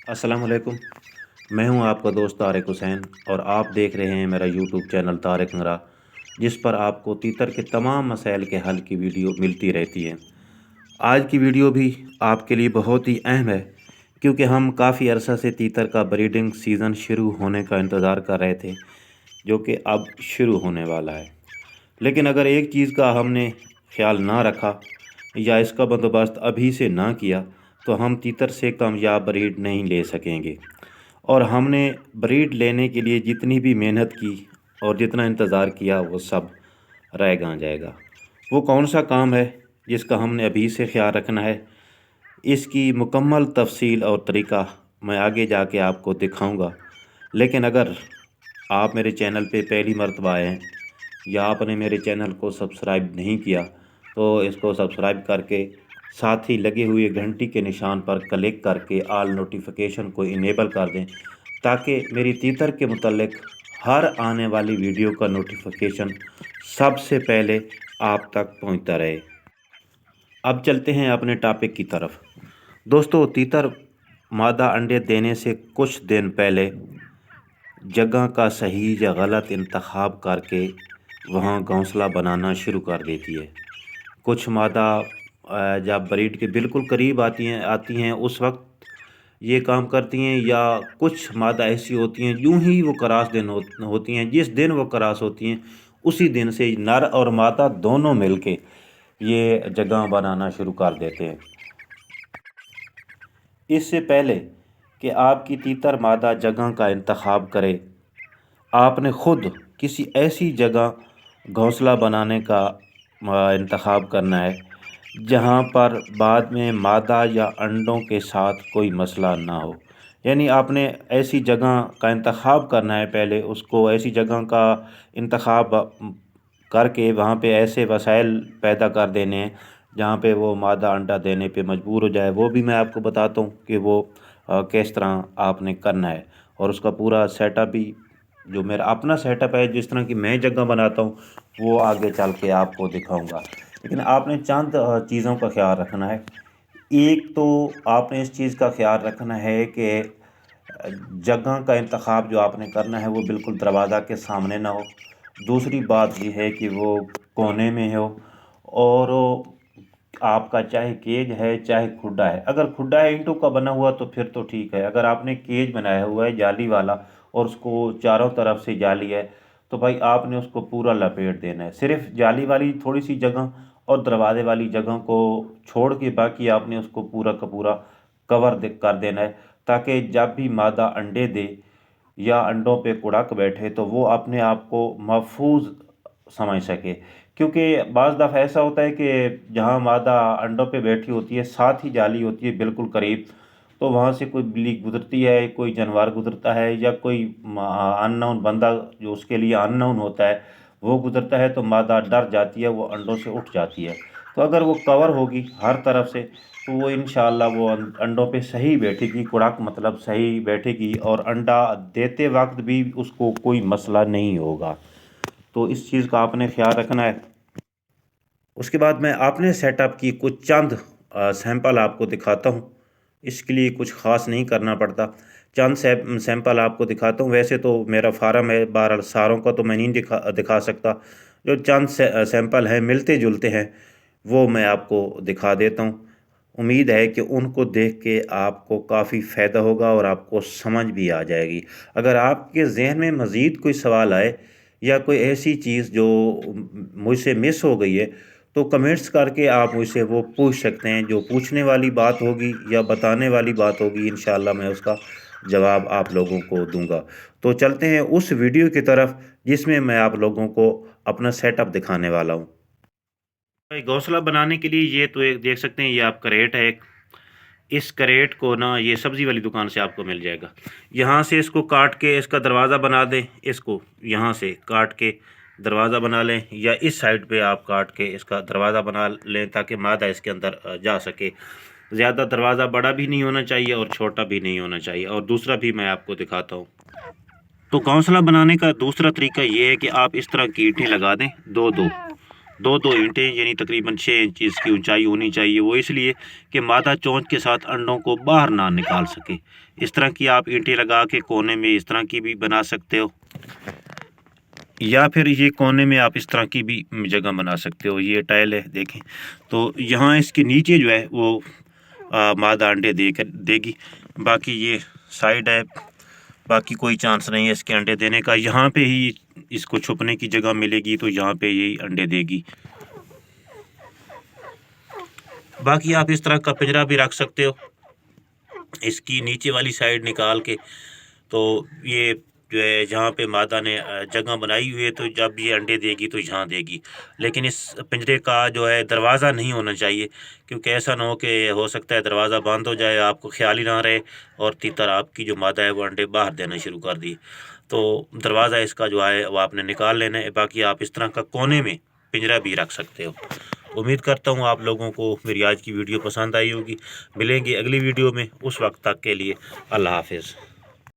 अस्सलाम वालेकुम। मैं हूं आपका दोस्त तारिक हुसैन और आप देख रहे हैं मेरा यूट्यूब चैनल तारिक अंगरा, जिस पर आपको तीतर के तमाम मसाइल के हल की वीडियो मिलती रहती है। आज की वीडियो भी आपके लिए बहुत ही अहम है, क्योंकि हम काफ़ी अरसा से तीतर का ब्रीडिंग सीज़न शुरू होने का इंतज़ार कर रहे थे, जो कि अब शुरू होने वाला है। लेकिन अगर एक चीज़ का हमने ख्याल ना रखा या इसका बंदोबस्त अभी से ना किया, तो हम तीतर से कामयाब ब्रीड नहीं ले सकेंगे। और हमने ब्रीड लेने के लिए जितनी भी मेहनत की और जितना इंतज़ार किया, वो सब रह जाएगा। वो कौन सा काम है जिसका हमने अभी से ख्याल रखना है, इसकी मुकम्मल तफसील और तरीका मैं आगे जाके आपको दिखाऊंगा। लेकिन अगर आप मेरे चैनल पे पहली मर्तबा आए हैं या आपने मेरे चैनल को सब्सक्राइब नहीं किया, तो इसको सब्सक्राइब करके साथ ही लगे हुए घंटी के निशान पर क्लिक करके आल नोटिफिकेशन को इनेबल कर दें, ताकि मेरी तीतर के मुतल्लिक हर आने वाली वीडियो का नोटिफिकेशन सबसे पहले आप तक पहुंचता रहे। अब चलते हैं अपने टॉपिक की तरफ। दोस्तों, तीतर मादा अंडे देने से कुछ दिन पहले जगह का सही या गलत इंतखाब करके वहाँ घोंसला बनाना शुरू कर देती है। कुछ मादा जब ब्रीड के बिल्कुल करीब आती हैं उस वक्त ये काम करती हैं, या कुछ मादा ऐसी होती हैं यूं ही वो क्रॉस दिन होती हैं, जिस दिन वो क्रॉस होती हैं उसी दिन से नर और मादा दोनों मिलके ये जगह बनाना शुरू कर देते हैं। इससे पहले कि आपकी तीतर मादा जगह का इंतखाब करे, आपने ख़ुद किसी ऐसी जगह घोंसला बनाने का इंतखाब करना है जहाँ पर बाद में मादा या अंडों के साथ कोई मसला ना हो। यानी आपने ऐसी जगह का इंतखाब करना है, पहले उसको ऐसी जगह का इंतखाब करके वहाँ पे ऐसे वसाइल पैदा कर देने हैं जहाँ पे वो मादा अंडा देने पे मजबूर हो जाए। वो भी मैं आपको बताता हूँ कि वो किस तरह आपने करना है, और उसका पूरा सेटअप भी जो मेरा अपना सेटअप है, जिस तरह की मैं जगह बनाता हूँ, वो आगे चल के आपको दिखाऊंगा। लेकिन आपने चंद चीज़ों का ख्याल रखना है। एक तो आपने इस चीज़ का ख्याल रखना है कि जगह का इंतखाब जो आपने करना है वो बिल्कुल दरवाज़ा के सामने ना हो। दूसरी बात ये है कि वो कोने में हो, और आपका चाहे केज है चाहे खुड्डा है। अगर खुड्डा है ईंटों का बना हुआ तो फिर तो ठीक है। अगर आपने केज बनाया हुआ है जाली वाला और उसको चारों तरफ से जाली है, तो भाई आपने उसको पूरा लपेट देना है। सिर्फ जाली वाली थोड़ी सी जगह और दरवाजे वाली जगह को छोड़ के बाकी आपने उसको पूरा का पूरा कवर कर देना है, ताकि जब भी मादा अंडे दे या अंडों पे कुड़क बैठे तो वो अपने आप को महफूज समझ सके। क्योंकि बाज़ दफ़ा ऐसा होता है कि जहाँ मादा अंडों पे बैठी होती है साथ ही जाली होती है बिल्कुल करीब, तो वहाँ से कोई बिल्ली गुजरती है, कोई जानवर गुजरता है, या कोई अननोन बंदा जो उसके लिए अननोन होता है वो गुजरता है, तो मादा डर जाती है, वो अंडों से उठ जाती है। तो अगर वो कवर होगी हर तरफ से, तो वो इंशाअल्लाह वो अंडों पे सही बैठेगी, कुड़ाक मतलब सही बैठेगी, और अंडा देते वक्त भी उसको कोई मसला नहीं होगा। तो इस चीज़ का आपने ख्याल रखना है। उसके बाद मैं आपने सेटअप की कुछ चंद सैंपल आपको दिखाता हूँ। इसके लिए कुछ ख़ास नहीं करना पड़ता, चंद सैंपल आपको दिखाता हूँ। वैसे तो मेरा फार्म है, बहरहाल सारों का तो मैं नहीं दिखा सकता। जो चंद सैंपल हैं मिलते जुलते हैं वो मैं आपको दिखा देता हूँ। उम्मीद है कि उनको देख के आपको काफ़ी फ़ायदा होगा और आपको समझ भी आ जाएगी। अगर आपके ज़हन में मज़ीद कोई सवाल आए या कोई ऐसी चीज़ जो मुझसे मिस हो गई है, तो कमेंट्स करके आप मुझसे वो पूछ सकते हैं। जो पूछने वाली बात होगी या बताने वाली बात होगी, इंशाअल्लाह मैं उसका जवाब आप लोगों को दूंगा। तो चलते हैं उस वीडियो की तरफ जिसमें मैं आप लोगों को अपना सेटअप दिखाने वाला हूँ। घोंसला बनाने के लिए ये तो एक देख सकते हैं, ये आप करेट है एक। इस करेट को ना ये सब्ज़ी वाली दुकान से आपको मिल जाएगा। यहाँ से इसको काट के इसका दरवाज़ा बना दें, इसको यहाँ से काट के दरवाज़ा बना लें, या इस साइड पे आप काट के इसका दरवाज़ा बना लें ताकि मादा इसके अंदर जा सके। ज़्यादा दरवाज़ा बड़ा भी नहीं होना चाहिए और छोटा भी नहीं होना चाहिए। और दूसरा भी मैं आपको दिखाता हूँ। तो घोंसला बनाने का दूसरा तरीका ये है कि आप इस तरह ईंटें लगा दें, दो दो دو اینٹیں یعنی تقریباً 6 انچ اس کی اونچائی ہونی چاہیے، وہ اس لیے کہ مادہ چونچ کے ساتھ انڈوں کو باہر نہ نکال سکے۔ اس طرح کی آپ اینٹیں لگا کے کونے میں اس طرح کی بھی بنا سکتے ہو، یا پھر یہ کونے میں آپ اس طرح کی بھی جگہ بنا سکتے ہو۔ یہ ٹائل ہے دیکھیں، تو یہاں اس کے نیچے جو ہے وہ مادہ انڈے دے گی، باقی یہ سائڈ ہے، باقی کوئی چانس نہیں ہے اس کے انڈے دینے کا۔ یہاں پہ ہی اس کو چھپنے کی جگہ ملے گی، تو یہاں پہ یہی انڈے دے گی۔ باقی آپ اس طرح کا پنجرا بھی رکھ سکتے ہو، اس کی نیچے والی سائڈ نکال کے، تو یہ جو ہے جہاں پہ مادہ نے جگہ بنائی ہوئی ہے، تو جب یہ انڈے دے گی تو یہاں دے گی۔ لیکن اس پنجرے کا جو ہے دروازہ نہیں ہونا چاہیے، کیونکہ ایسا نہ ہو کہ ہو سکتا ہے دروازہ بند ہو جائے، آپ کو خیال ہی نہ رہے اور تیتر آپ کی جو مادہ ہے وہ انڈے باہر دینا شروع کر دی۔ تو دروازہ اس کا جو ہے وہ آپ نے نکال لینا ہے۔ باقی آپ اس طرح کا کونے میں پنجرا بھی رکھ سکتے ہو۔ امید کرتا ہوں آپ لوگوں کو میری آج کی ویڈیو پسند آئی ہوگی۔ ملیں گے اگلی ویڈیو میں، اس وقت تک کے لیے اللہ حافظ۔